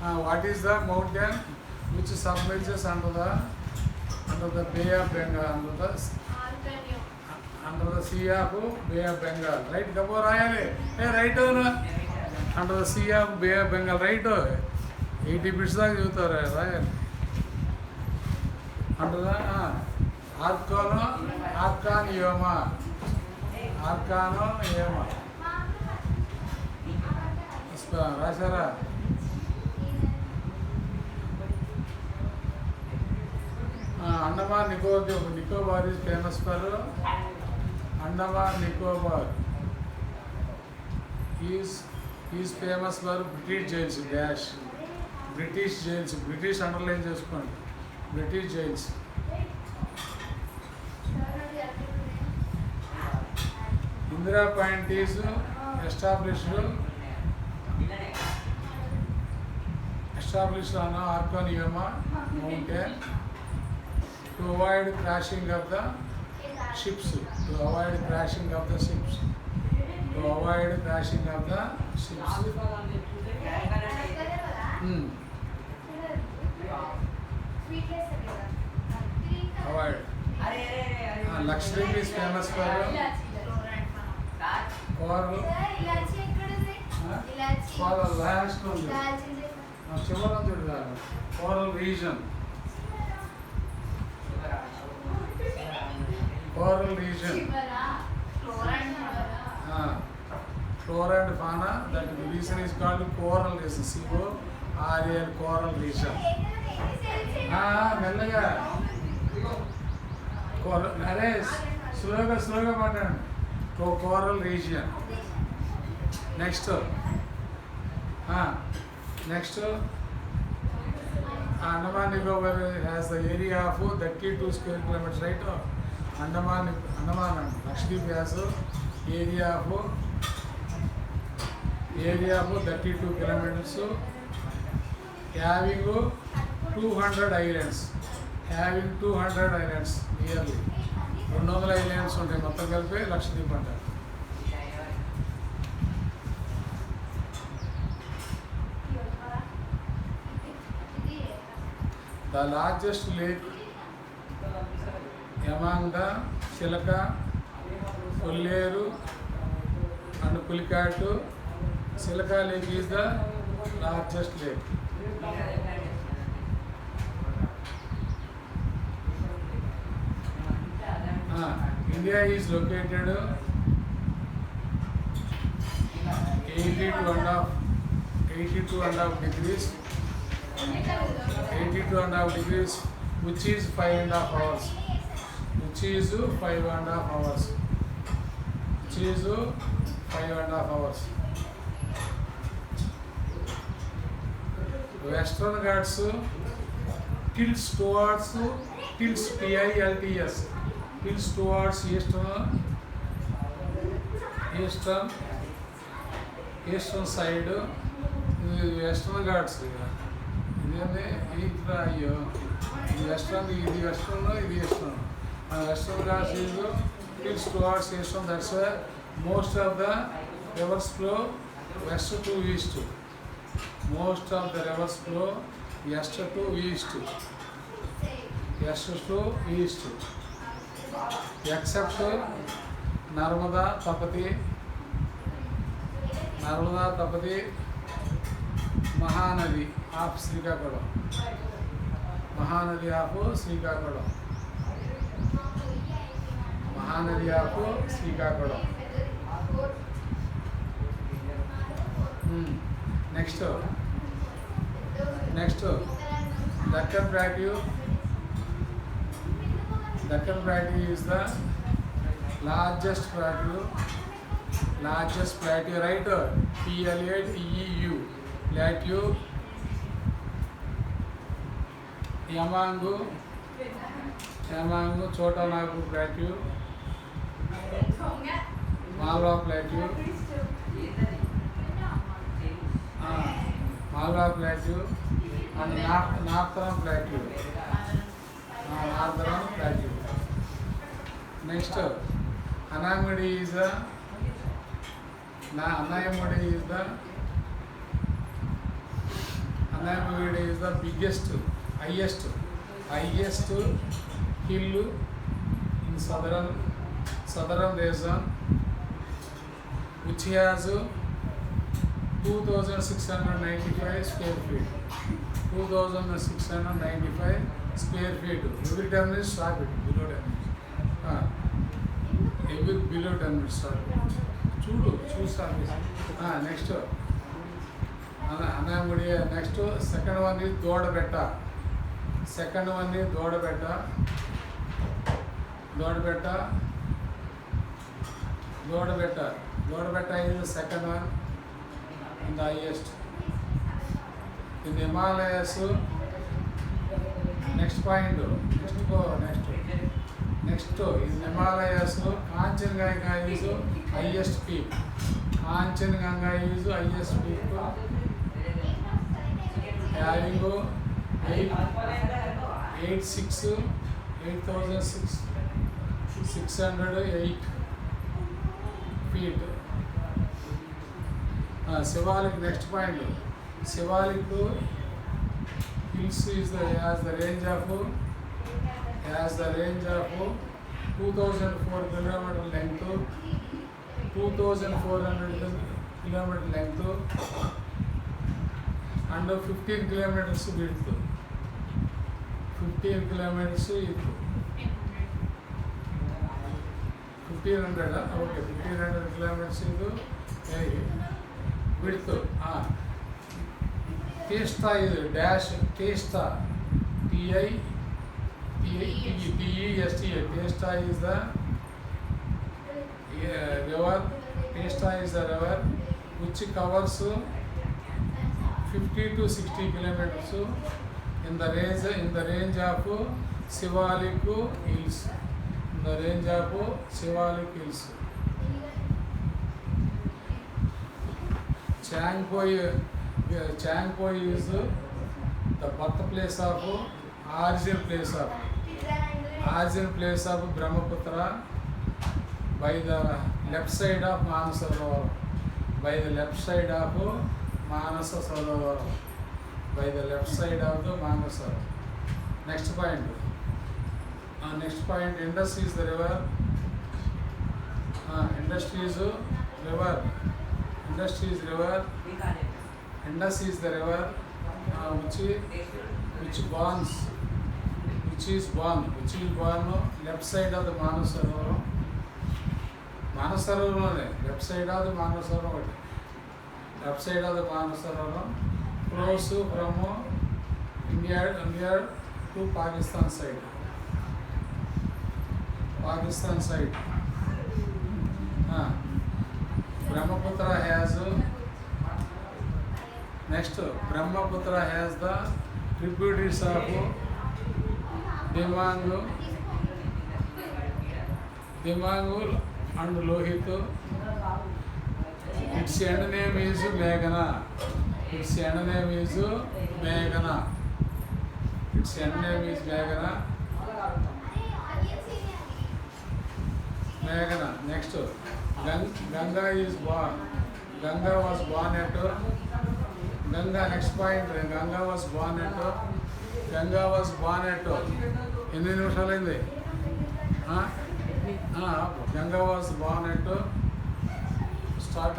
What is the mountain which submerges under the Bay of Bengal, under the sea of Bay of Bengal, right? Come on, Rayale. Hey, right on. Under the sea of Bay of Bengal, right? 80 bits दाक चुवुतार Rayale. Under the Arcanioma. Rasara. Andaman Nicobar is famous for Andaman Nicobar is famous for British jails. Dash British jails. British underline చేసుకోండి. British jails. Indira Point is established on Arcanioma mountain to avoid crashing of the ships. Avoid. Lakshadweep is famous for coral coral region. Flora and fauna, that region is called coral region. C-O-R-A-L, coral region. మెల్లగా అరే స్లోగా మాట్లాడండి. Coral region. Next Andaman Nicobar has the area of 32 square kilometers, right? Andaman Lakshadweep has area of 32 kilometers, having 200 islands. Nearly 200 islands ఉంటాయి మొత్తం కలిపి లక్షద్వీప్ అంటారు. The largest lake among the Chilaka, Kolleru and Pulikattu. Chilaka Lake is the largest lake. India is located 82.5 degrees, which is 5.5 hours. Western Ghats tilts towards PILTS. Tilts towards eastern side. Western Ghats. Western Ghats is tilts towards eastern. That's why most of the rivers flow west to east. Except Narmada Tapati, Mahanadi of Srikakulam. Next, Deccan Plateau is the largest plateau, right? PLATEU, plateau. Yamangu, Chota Nagpur Plateau, Malwa Plateau, and Northern Plateau. Next, Anayamudi is the Anamagadi is the highest hill in southern region, which has 2,695 square feet. 2,695 square feet. Every 10 minutes stop it, below 10 minutes. Every below 10 minutes stop it. Stop it. Next. Anamagadi. Next, second one is Dodabetta. Dodabetta is the second one and the highest. In the Himalayas, next in Himalayas, Kanchenjunga is highest peak. Having 8,608 feet. Shivalik, next point. Shivalik hills has the range of 2,004 kilometer length, 2,400 kilometer length, and 15 kilometers width. 15 kilometers width. 1,500. Okay, 1,500 kilometers width. Testa is Testa. Testa is the river. Testa is the river which covers 50 to 60 kilometers in the range of Shivalik Hills. Changpoi is the birthplace of origin place of Brahmaputra by the left side of Manasa Sarovar. Next point, Indus is the river. Indus is the river which is born left side of the Manasa Sarovar. Left side of the Manasa Sarovar flows from India to Pakistan side. Brahmaputra has the tributaries of Demang and Lohit. Its end name is Meghna. Next, Ganga is born. Ganga was born at. Next point, Ganga was born at. ఎన్ని నిమిషాలైంది? Ganga was born at. Start